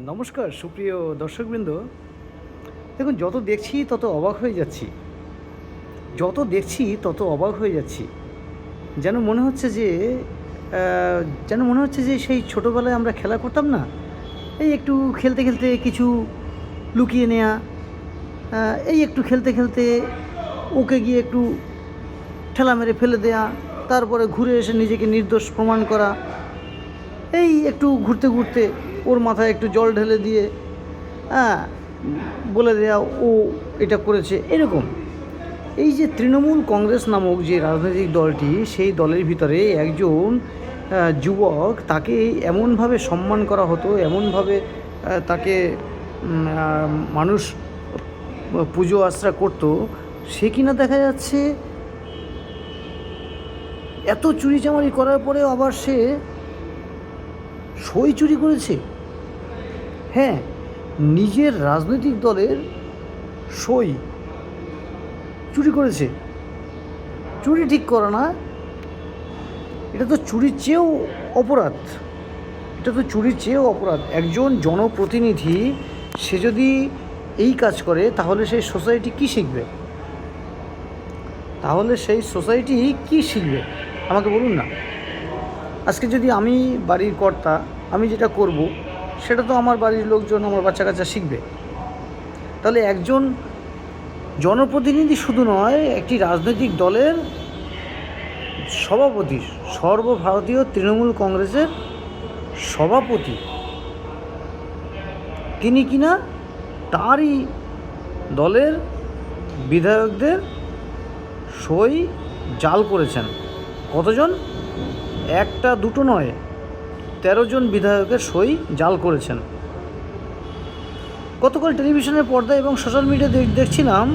নমস্কার সুপ্রিয় দর্শকবৃন্দ। দেখুন, যত দেখছি তত অবাক হয়ে যাচ্ছি, যেন মনে হচ্ছে যে সেই ছোটোবেলায় আমরা খেলা করতাম না, এই একটু খেলতে খেলতে কিছু লুকিয়ে নেওয়া, এই একটু খেলতে খেলতে ওকে গিয়ে একটু ঠেলা মেরে ফেলে দেয়া, তারপরে ঘুরে এসে নিজেকে নির্দোষ প্রমাণ করা, এই একটু ঘুরতে ঘুরতে ওর মাথায় একটু জল ঢেলে দিয়ে বলে দেয়া ও এটা করেছে। এরকম এই যে তৃণমূল কংগ্রেস নামক যে রাজনৈতিক দলটি, সেই দলের ভিতরে একজন যুবক, তাকে এমনভাবে সম্মান করা হতো, এমনভাবে তাকে মানুষ পুজো আশ্রা করতো, সে কিনা দেখা যাচ্ছে এত চুরিচামারি করার পরেও আবার সে সই চুরি করেছে। হ্যাঁ, নিজের রাজনৈতিক দলের সই চুরি করেছে। চুরি ঠিক করা না, এটা তো চুরির চেয়েও অপরাধ। একজন জনপ্রতিনিধি সে যদি এই কাজ করে, তাহলে সেই সোসাইটি কী শিখবে? আমাকে বলুন না। আজকে যদি আমি বাড়ির কর্তা, আমি যেটা করব সেটা তো আমার বাড়ির লোকজন, আমার বাচ্চা কাচ্চা শিখবে। তাহলে একজন জনপ্রতিনিধি শুধু নয়, একটি রাজনৈতিক দলের সভাপতি, সর্বভারতীয় তৃণমূল কংগ্রেসের সভাপতি, তিনি কিনা তারই দলের বিধায়কদের সই জাল করেছেন। কতজন? একটা দুটো নয়, 13 জন বিধায়কের সই জাল করেছেন। গতকাল টেলিভিশনের পর্দায় এবং সোশ্যাল মিডিয়া দেখছিলাম,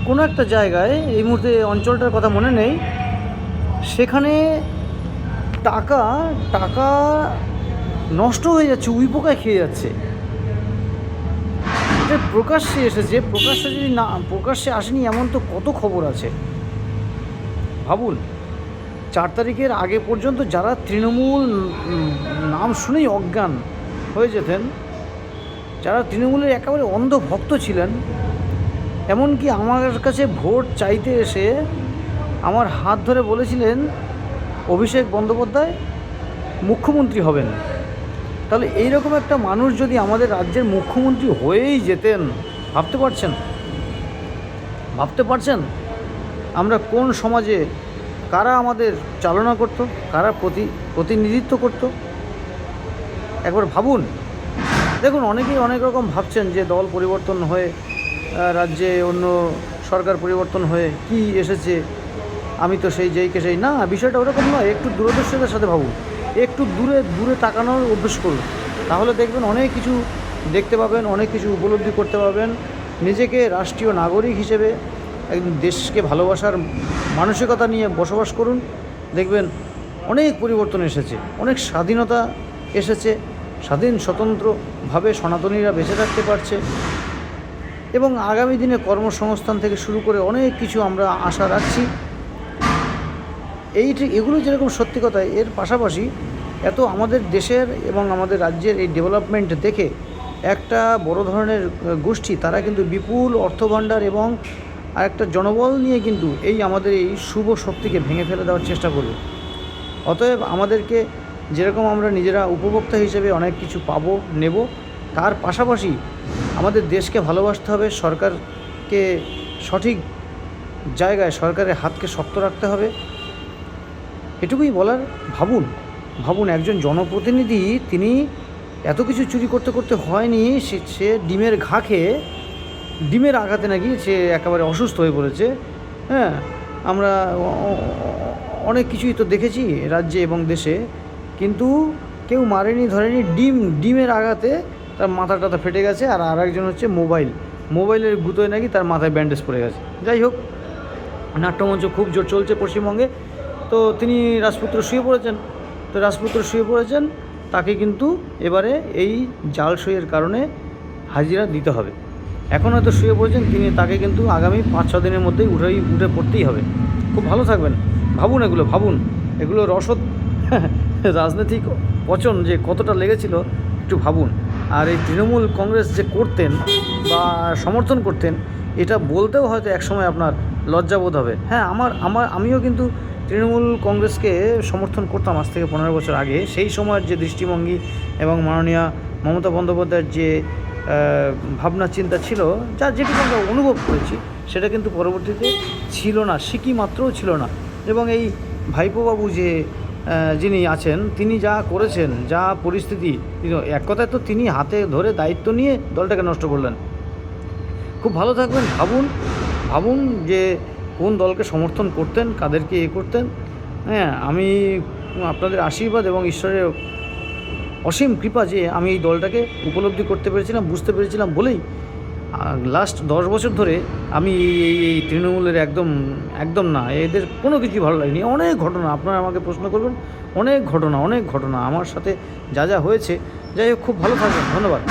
কোনো একটা জায়গায়, এই মুহূর্তে অঞ্চলটার কথা মনে নেই, সেখানে টাকা নষ্ট হয়ে যাচ্ছে, উইপোকায় খেয়ে যাচ্ছে। এটা প্রকাশ্যে এসেছে, প্রকাশ্যে আসেনি এমন তো কত খবর আছে। ভাবুন, 4 তারিখের আগে পর্যন্ত যারা তৃণমূল নাম শুনেই অজ্ঞান হয়ে যেতেন, যারা তৃণমূলের একেবারে অন্ধ ভক্ত ছিলেন, এমনকি আমার কাছে ভোট চাইতে এসে আমার হাত ধরে বলেছিলেন অভিষেক বন্দ্যোপাধ্যায় মুখ্যমন্ত্রী হবেন। তাহলে এইরকম একটা মানুষ যদি আমাদের রাজ্যের মুখ্যমন্ত্রী হয়েই যেতেন, ভাবতে পারছেন আমরা কোন সমাজে, কারা আমাদের চালনা করত, কারা প্রতিনিধিত্ব করত? একবার ভাবুন। দেখুন, অনেকেই অনেক রকম ভাবছেন যে দল পরিবর্তন হয়ে, রাজ্যে অন্য সরকার পরিবর্তন হয়ে কি এসেছে, আমি তো যেইকে সেই না। বিষয়টা ওরকম নয়। একটু দূরদর্শিতার সাথে ভাবুন, একটু দূরে তাকানোর অভ্যেস করুন, তাহলে দেখবেন অনেক কিছু দেখতে পাবেন, অনেক কিছু উপলব্ধি করতে পারবেন। নিজেকে রাষ্ট্রীয় নাগরিক হিসেবে একদম দেশকে ভালোবাসার মানসিকতা নিয়ে বসবাস করুন, দেখবেন অনেক পরিবর্তন এসেছে, অনেক স্বাধীনতা এসেছে, স্বতন্ত্রভাবে সনাতনীরা বেঁচে থাকতে পারছে, এবং আগামী দিনে কর্মসংস্থান থেকে শুরু করে অনেক কিছু আমরা আশা রাখছি। এগুলো যেরকম সত্যি কথা, এর পাশাপাশি এত আমাদের দেশের এবং আমাদের রাজ্যের এই ডেভেলপমেন্ট দেখে একটা বড় ধরনের গোষ্ঠী, তারা কিন্তু বিপুল অর্থভাণ্ডার এবং আরেকটা জনবল নিয়ে কিন্তু আমাদের এই শুভ শক্তিকে ভেঙে ফেলে দেওয়ার চেষ্টা করবে। অতএব আমাদেরকে যেরকম আমরা নিজেরা উপভোক্তা হিসেবে অনেক কিছু পাবো, নেব, তার পাশাপাশি আমাদের দেশকে ভালোবাসতে হবে, সরকারকে সঠিক জায়গায়, সরকারের হাতকে শক্ত রাখতে হবে, এটুকুই বলার। ভাবুন একজন জনপ্রতিনিধি, তিনি এত কিছু চুরি করতে করতে হয়নি, সে ডিমের ঘা খেয়ে, ডিমের আঘাতে নাকি সে একেবারে অসুস্থ হয়ে পড়েছে। হ্যাঁ, আমরা অনেক কিছুই তো দেখেছি রাজ্যে এবং দেশে, কিন্তু কেউ মারেনি, ধরেনি। ডিমের আঘাতে তার মাথা টাথা ফেটে গেছে, আর আরেকজন হচ্ছে মোবাইলের গুঁতোয় নাকি তার মাথায় ব্যান্ডেজ পড়ে গেছে। যাই হোক, নাট্যমঞ্চ খুব জোর চলছে পশ্চিমবঙ্গে। তো তিনি রাজপুত্র শুয়ে পড়েছেন, তাকে কিন্তু এবারে এই জাল সইয়ের কারণে হাজিরা দিতে হবে। এখন হয়তো শুয়ে পড়েছেন তিনি, তাকে কিন্তু আগামী 5-6 দিনের মধ্যেই উঠে পড়তেই হবে। খুব ভালো থাকবেন। ভাবুন এগুলো রসদ রাজনৈতিক পচন যে কতটা লেগেছিল, একটু ভাবুন। আর এই তৃণমূল কংগ্রেস যে করতেন বা সমর্থন করতেন, এটা বলতেও হয়তো একসময় আপনার লজ্জাবোধ হবে। হ্যাঁ, আমিও কিন্তু তৃণমূল কংগ্রেসকে সমর্থন করতাম আজ থেকে 15 বছর আগে। সেই সময়ের যে দৃষ্টিভঙ্গি এবং মাননীয়া মমতা বন্দ্যোপাধ্যায়ের যে ভাবনা চিন্তা ছিল, যেটুকু আমরা অনুভব করেছি, সেটা কিন্তু পরবর্তীতে ছিল না, সিকি মাত্রও ছিল না। এবং এই ভাইপোবাবু যে যিনি আছেন, তিনি যা করেছেন, যা পরিস্থিতি, এক কথায় তো তিনি হাতে ধরে দায়িত্ব নিয়ে দলটাকে নষ্ট করলেন। খুব ভালো থাকবেন, ভাবুন যে কোন দলকে সমর্থন করতেন, কাদেরকে করতেন। হ্যাঁ, আমি আপনাদের আশীর্বাদ এবং ঈশ্বরের অসীম কৃপা যে আমি এই দলটাকে উপলব্ধি করতে পেরেছিলাম, বুঝতে পেরেছিলাম বলেই লাস্ট 10 বছর ধরে আমি এই তৃণমূলের একদম না, এদের কোনো কিছুই ভালো লাগেনি। অনেক ঘটনা, আপনারা আমাকে প্রশ্ন করবেন, অনেক ঘটনা আমার সাথে যা হয়েছে। যাই হোক, খুব ভালো থাকবেন, ধন্যবাদ।